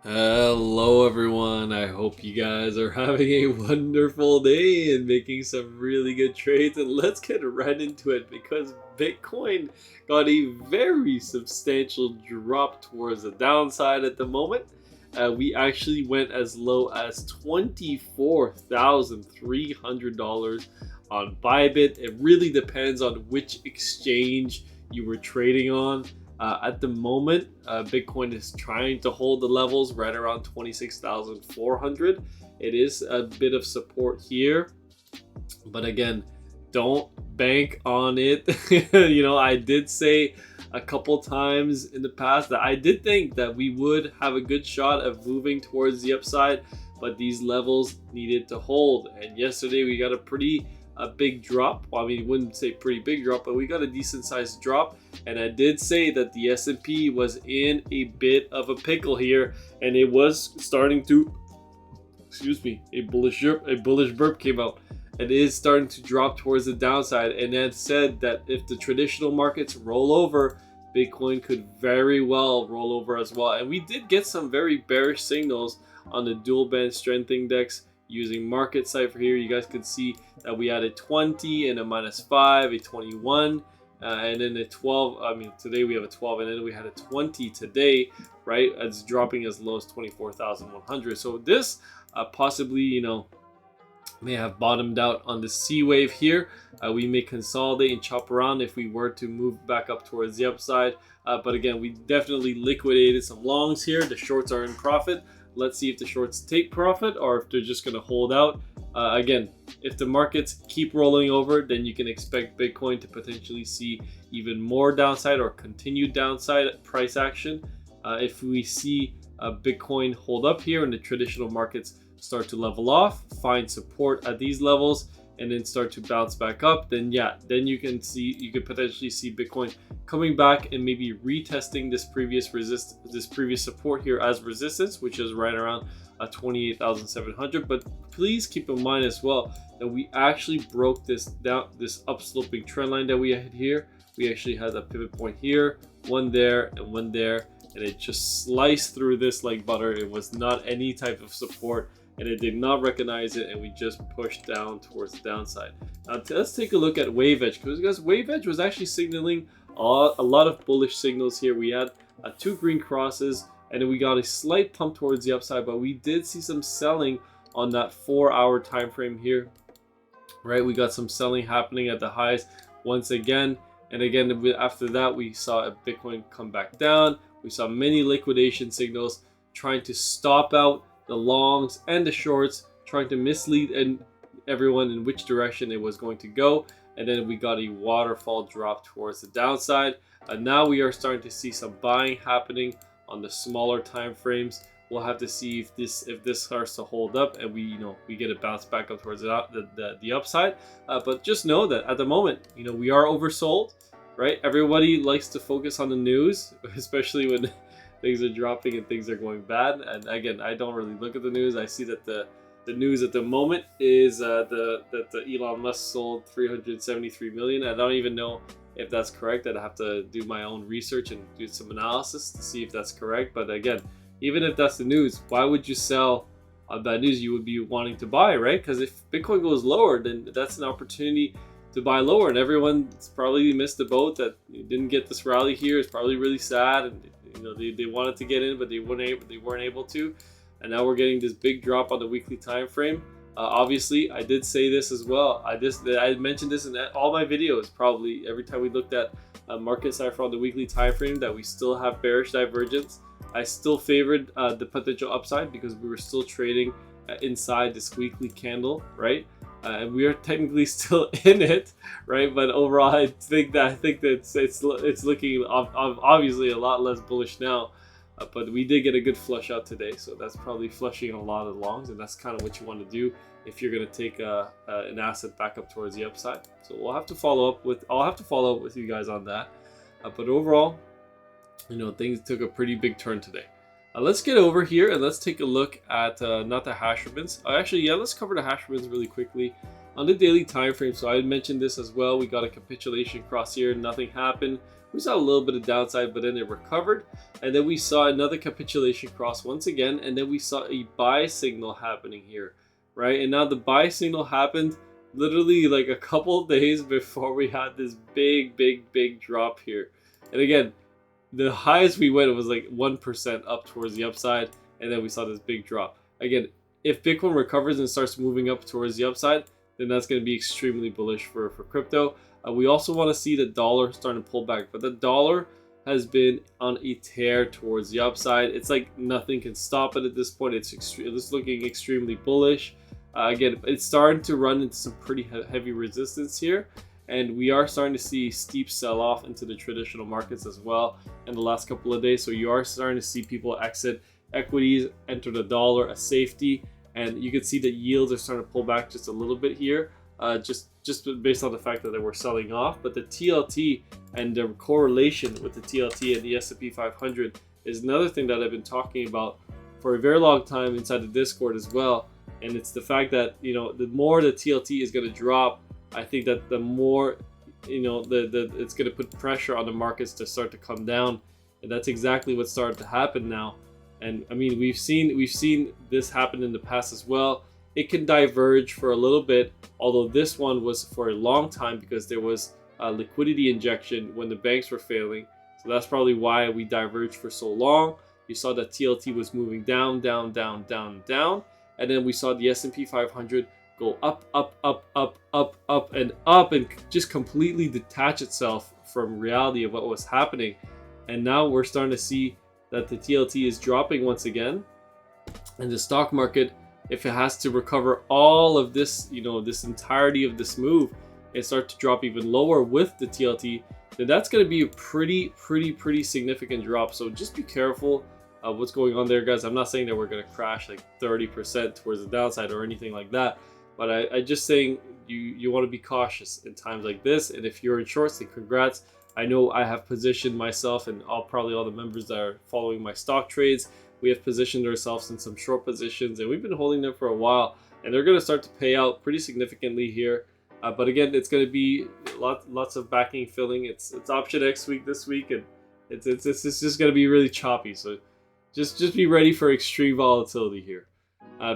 Hello everyone, I hope you guys are having a wonderful day and making some really good trades, and let's get right into it because Bitcoin got a very substantial drop towards the downside at the moment. We actually went as low as $24,300 on Bybit. It really depends on which exchange you were trading on. At the moment, Bitcoin is trying to hold the levels right around 26,400. It is a bit of support here, but again, don't bank on it. I did say a couple times in the past that I did think that we would have a good shot of moving towards the upside, but these levels needed to hold. And yesterday we got a big drop. Well, I mean, wouldn't say pretty big drop, but we got a decent sized drop. And I did say that the S&P was in a bit of a pickle here, and it was starting to, a bullish burp came out. It is starting to drop towards the downside, and that said that if the traditional markets roll over, Bitcoin could very well roll over as well. And we did get some very bearish signals on the dual band strength index using market cipher here. You guys could see that we had a 20 and a -5, a 21, and then a 12. I mean, today we have a 12, and then we had a 20 today, right? It's dropping as low as 24,100. So this possibly, may have bottomed out on the C wave here. We may consolidate and chop around if we were to move back up towards the upside. But again, we definitely liquidated some longs here. The shorts are in profit. Let's see if the shorts take profit or if they're just going to hold out. Again, if the markets keep rolling over, then you can expect Bitcoin to potentially see even more downside or continued downside price action. If we see Bitcoin hold up here and the traditional markets start to level off, find support at these levels, and then start to bounce back up, then you could potentially see Bitcoin coming back and maybe retesting this previous support here as resistance, which is right around 28,700. But please keep in mind as well that we actually broke this upsloping trend line that we had here. We actually had a pivot point here, one there and one there, and it just sliced through this like butter. It was not any type of support, and it did not recognize it, and we just pushed down towards the downside. Now let's take a look at wave edge, because wave edge was actually signaling a lot of bullish signals here. We had two green crosses, and then we got a slight pump towards the upside, but we did see some selling on that 4-hour time frame here, right? We got some selling happening at the highs once again, and again after that we saw a Bitcoin come back down. We saw many liquidation signals trying to stop out the longs and the shorts, trying to mislead everyone in which direction it was going to go. And then we got a waterfall drop towards the downside. And now we are starting to see some buying happening on the smaller time frames. We'll have to see if this starts to hold up and we get a bounce back up towards the upside. But just know that at the moment, we are oversold, right? Everybody likes to focus on the news, especially when things are dropping and things are going bad. And again, I don't really look at the news. I see that the news at the moment is that Elon Musk sold 373 million. I don't even know if that's correct. I'd have to do my own research and do some analysis to see if that's correct. But again, even if that's the news, why would you sell on that news? You would be wanting to buy, right? Because if Bitcoin goes lower, then that's an opportunity to buy lower, and everyone's probably missed the boat that didn't get this rally here. It's probably really sad, and they wanted to get in, but they weren't able to. And now we're getting this big drop on the weekly time frame. Obviously, I did say this as well. I mentioned this in all my videos. Probably every time we looked at market cipher on the weekly time frame, that we still have bearish divergence. I still favored the potential upside because we were still trading inside this weekly candle, right? And we are technically still in it, right? But overall, I think that it's looking obviously a lot less bullish now. But we did get a good flush out today, so that's probably flushing a lot of longs, and that's kind of what you want to do if you're going to take an asset back up towards the upside. So I'll have to follow up with you guys on that. But overall, things took a pretty big turn today. Let's get over here and let's take a look at not the hash ribbons. Let's cover the hash ribbons really quickly. On the daily time frame, so I mentioned this as well, we got a capitulation cross here, nothing happened. We saw a little bit of downside, but then it recovered, and then we saw another capitulation cross once again, and then we saw a buy signal happening here, right? And now the buy signal happened literally like a couple of days before we had this big drop here. And again, the highest we went was like 1% up towards the upside, and then we saw this big drop. Again, if Bitcoin recovers and starts moving up towards the upside, then that's going to be extremely bullish for crypto. We also want to see the dollar starting to pull back, but the dollar has been on a tear towards the upside. It's like nothing can stop it at this point. It's looking extremely bullish. Again, it's starting to run into some pretty heavy resistance here, and we are starting to see steep sell-off into the traditional markets as well in the last couple of days. So you are starting to see people exit equities, enter the dollar as safety, and you can see that yields are starting to pull back just a little bit here, just based on the fact that they were selling off. But the TLT and the correlation with the TLT and the S&P 500 is another thing that I've been talking about for a very long time inside the Discord as well. And it's the fact that, you know, the more the TLT is going to drop, I think that the more, you know, it's going to put pressure on the markets to start to come down, and that's exactly what's started to happen now. And I mean, we've seen this happen in the past as well. It can diverge for a little bit, although this one was for a long time because there was a liquidity injection when the banks were failing. So that's probably why we diverged for so long. You saw that TLT was moving down, and then we saw the S&P 500 go up, and just completely detach itself from reality of what was happening. And now we're starting to see that the TLT is dropping once again, and the stock market, if it has to recover all of this, you know, this entirety of this move and start to drop even lower with the TLT, then that's going to be a pretty significant drop. So just be careful what's going on there, guys. I'm not saying that we're going to crash like 30% towards the downside or anything like that, but I just saying you want to be cautious in times like this. And if you're in shorts, then congrats. I know I have positioned myself, and probably all the members that are following my stock trades, we have positioned ourselves in some short positions, and we've been holding them for a while, and they're going to start to pay out pretty significantly here. But again, it's going to be lots of backing filling. It's option X week this week, and it's just going to be really choppy. So just be ready for extreme volatility here,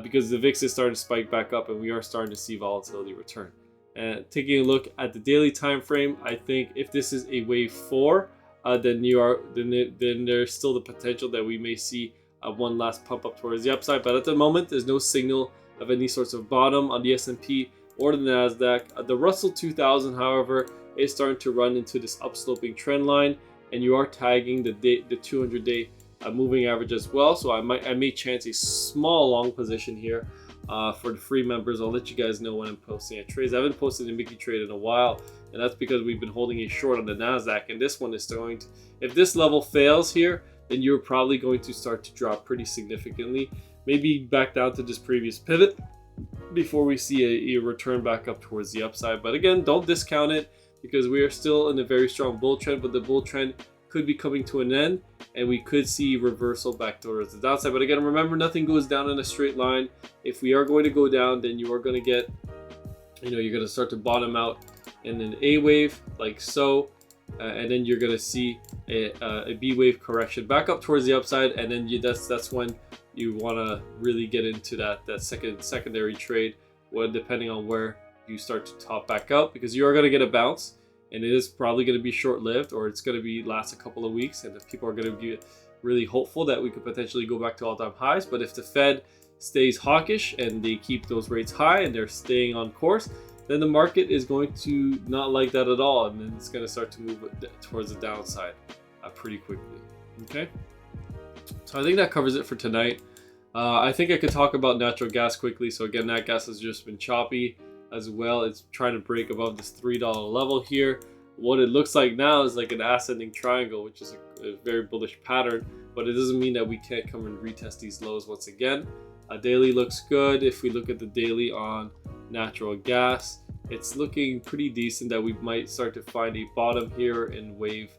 because the VIX is starting to spike back up, and we are starting to see volatility return. And taking a look at the daily time frame, I think if this is a wave 4, then there's still the potential that we may see one last pump up towards the upside. But at the moment, there's no signal of any sorts of bottom on the S&P or the Nasdaq. The Russell 2000, however, is starting to run into this upsloping trend line, and you are tagging the 200-day moving average as well. So I may chance a small long position here. For the free members, I'll let you guys know when I'm posting trades. I haven't posted a Mickey trade in a while, and that's because we've been holding a short on the Nasdaq, and this one is going to, if this level fails here, then you're probably going to start to drop pretty significantly, maybe back down to this previous pivot before we see a return back up towards the upside. But again, don't discount it, because we are still in a very strong bull trend, but the bull trend could be coming to an end, and we could see reversal back towards the downside. But again, remember, nothing goes down in a straight line. If we are going to go down, then you are going to get, you know, you're going to start to bottom out in an A wave like so, and then you're going to see a B wave correction back up towards the upside, and then that's when you want to really get into that secondary trade, when depending on where you start to top back out, because you are going to get a bounce. And it is probably going to be short-lived, or it's going to last a couple of weeks, and if people are going to be really hopeful that we could potentially go back to all-time highs. But if the Fed stays hawkish and they keep those rates high and they're staying on course, then the market is going to not like that at all, and then it's going to start to move towards the downside pretty quickly. Okay, so I think that covers it for tonight. I think I could talk about natural gas quickly. So again, nat gas has just been choppy as well. It's trying to break above this $3 level here. What it looks like now is like an ascending triangle, which is a very bullish pattern, but it doesn't mean that we can't come and retest these lows once again. Daily looks good. If we look at the daily on natural gas, it's looking pretty decent that we might start to find a bottom here in wave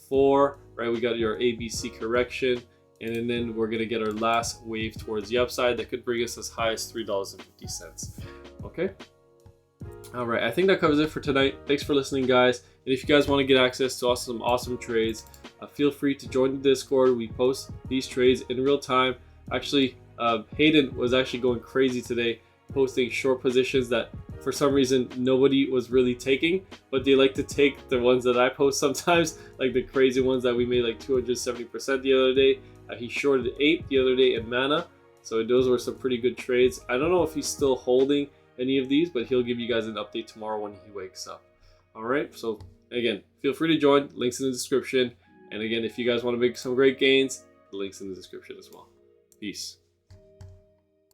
4, right? We got your ABC correction, and then we're gonna get our last wave towards the upside that could bring us as high as $3.50. Okay. All right, I think that covers it for tonight. Thanks for listening, guys. And if you guys want to get access to awesome trades, feel free to join the Discord. We post these trades in real time. Actually, Hayden was actually going crazy today, posting short positions that for some reason nobody was really taking, but they like to take the ones that I post sometimes, like the crazy ones that we made like 270% the other day. He shorted 8 the other day in mana, so those were some pretty good trades. I don't know if he's still holding any of these, but he'll give you guys an update tomorrow when he wakes up. All right, so again, feel free to join. Links in the description. And again, if you guys want to make some great gains, the links in the description as well. Peace.